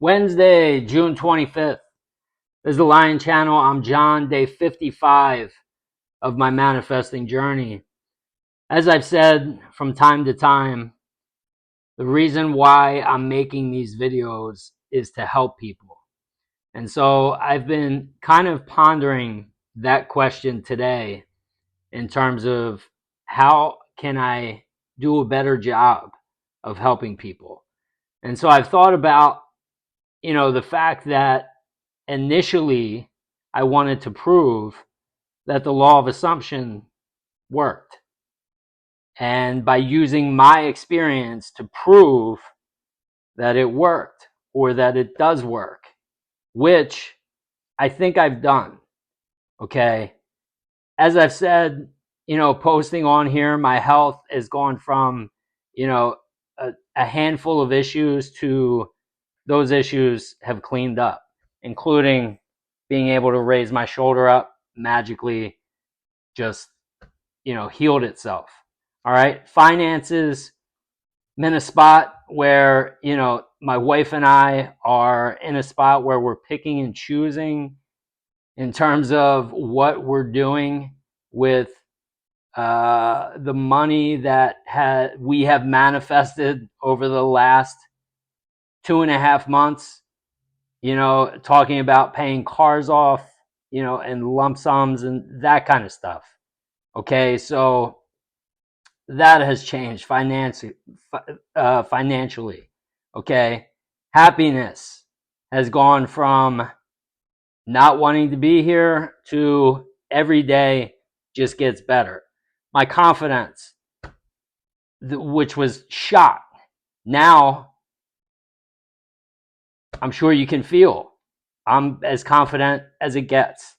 Wednesday, June 25th. This is the Lion Channel. I'm John, day 55 of my manifesting journey. As I've said from time to time, the reason why I'm making these videos is to help people. And so I've been kind of pondering that question today in terms of how can I do a better job of helping people. And so I've thought about, the fact that initially I wanted to prove that the law of assumption worked. And by using my experience to prove that it worked or that it does work, which I think I've done. Okay. As I've said, posting on here, my health has gone from, a handful of issues to those issues have cleaned up, including being able to raise my shoulder up magically just, healed itself. All right. Finances, I'm in a spot where, my wife and I are in a spot where we're picking and choosing in terms of what we're doing with the money that we have manifested over the last 2.5 months, talking about paying cars off, and lump sums and that kind of stuff. Okay, so that has changed financially. Okay, happiness has gone from not wanting to be here to every day just gets better. My confidence, which was shot, now I'm sure you can feel I'm as confident as it gets.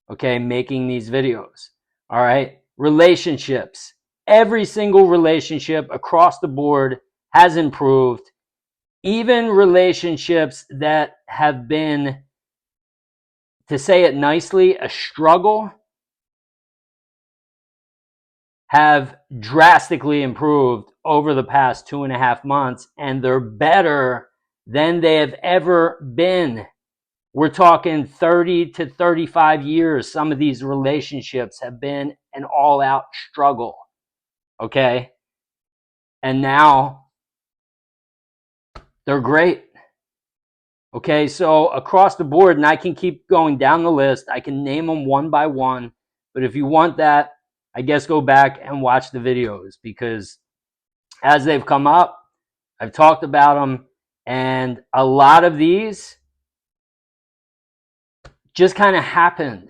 Okay, making these videos. All right, relationships. Every single relationship across the board has improved. Even relationships that have been, to say it nicely, a struggle, have drastically improved over the past 2.5 months, and they're better than they have ever been. We're talking 30 to 35 years. Some of these relationships have been an all-out struggle. Okay? And now they're great. Okay, so across the board, and I can keep going down the list. I can name them one by one. But if you want that, I guess go back and watch the videos, because as they've come up, I've talked about them. And a lot of these just kind of happened.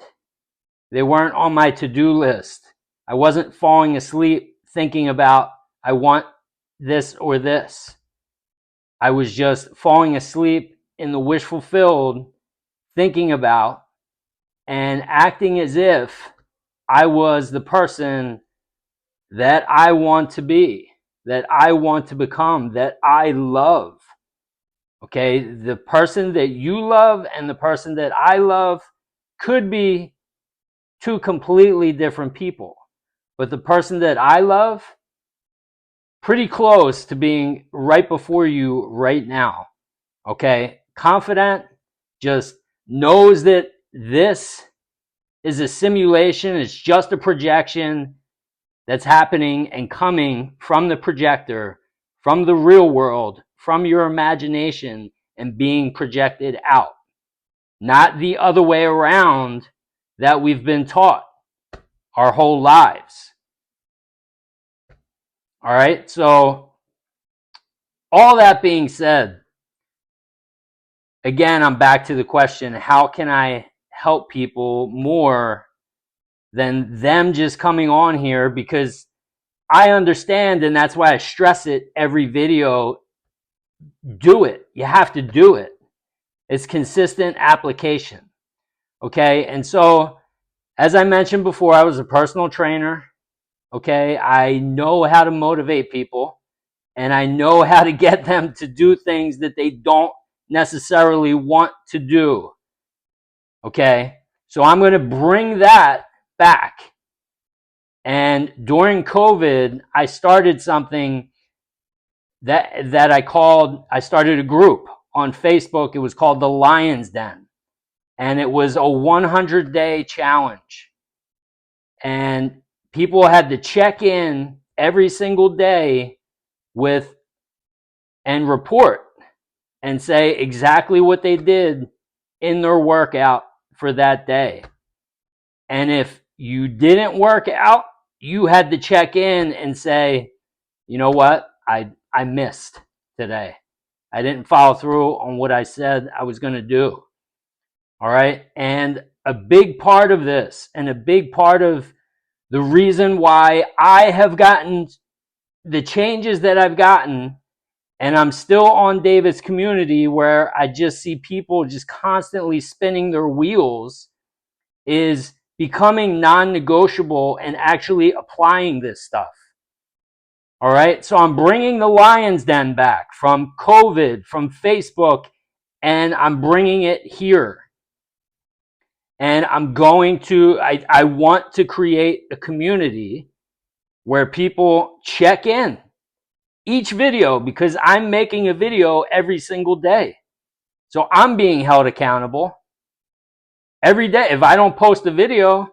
They weren't on my to-do list. I wasn't falling asleep thinking about, I want this or this. I was just falling asleep in the wish fulfilled, thinking about and acting as if I was the person that I want to be, that I want to become, that I love. Okay, the person that you love and the person that I love could be two completely different people. But the person that I love, pretty close to being right before you right now. Okay, confident, just knows that this is a simulation, it's just a projection that's happening and coming from the projector, from the real world, from your imagination, and being projected out. Not the other way around that we've been taught our whole lives. All right, so all that being said, again, I'm back to the question, how can I help people more than them just coming on here? Because I understand, and that's why I stress it every video, do it. You have to do it. It's consistent application. Okay, and so as I mentioned before, I was a personal trainer. Okay, I know how to motivate people, and I know how to get them to do things that they don't necessarily want to do. Okay, so I'm going to bring that back. And during COVID, I started something that I started a group on Facebook. It was called the Lion's Den, and it was a 100-day challenge. And people had to check in every single day with and report and say exactly what they did in their workout for that day. And if you didn't work out, you had to check in and say, you know what, I missed today. I didn't follow through on what I said I was going to do. All right. And a big part of this, and a big part of the reason why I have gotten the changes that I've gotten, and I'm still on David's community where I just see people just constantly spinning their wheels, is becoming non-negotiable and actually applying this stuff. All right. So I'm bringing the Lion's Den back from COVID, from Facebook, and I'm bringing it here. And I'm going to, I want to create a community where people check in each video, because I'm making a video every single day. So I'm being held accountable every day. If I don't post a video,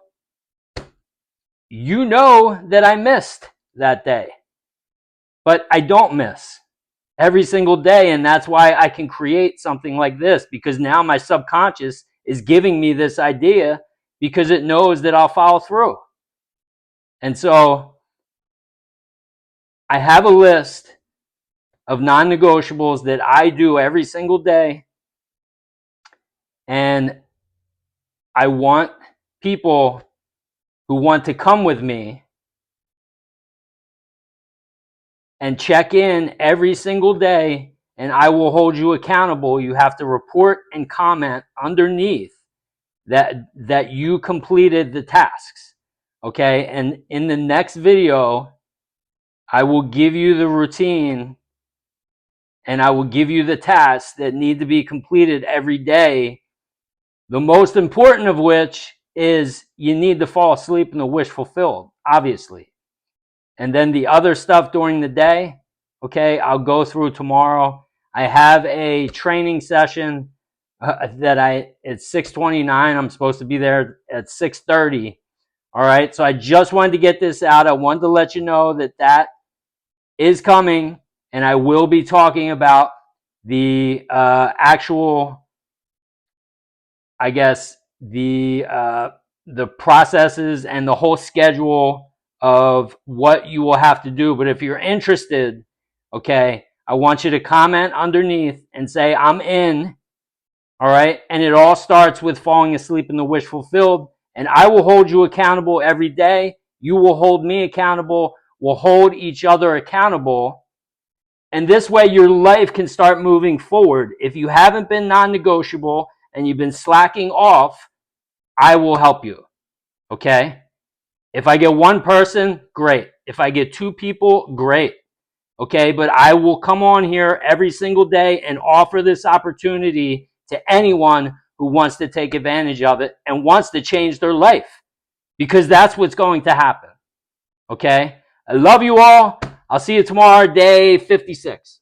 you know that I missed that day. But I don't miss every single day, and that's why I can create something like this, because now my subconscious is giving me this idea because it knows that I'll follow through. And so I have a list of non-negotiables that I do every single day, and I want people who want to come with me and check in every single day, and I will hold you accountable. You have to report and comment underneath that you completed the tasks. Okay? And in the next video, I will give you the routine, and I will give you the tasks that need to be completed every day. The most important of which is you need to fall asleep and the wish fulfilled, obviously. And then the other stuff during the day, okay, I'll go through tomorrow. I have a training session it's 6:29. I'm supposed to be there at 6:30. All right, so I just wanted to get this out. I wanted to let you know that is coming, and I will be talking about the actual, I guess, the processes and the whole schedule of what you will have to do. But if you're interested, okay, I want you to comment underneath and say, I'm in. All right. And it all starts with falling asleep and the wish fulfilled. And I will hold you accountable every day. You will hold me accountable. We'll hold each other accountable. And this way your life can start moving forward. If you haven't been non-negotiable and you've been slacking off, I will help you. Okay? If I get one person, great. If I get two people, great. Okay? But I will come on here every single day and offer this opportunity to anyone who wants to take advantage of it and wants to change their life, because that's what's going to happen. Okay? I love you all. I'll see you tomorrow, day 56.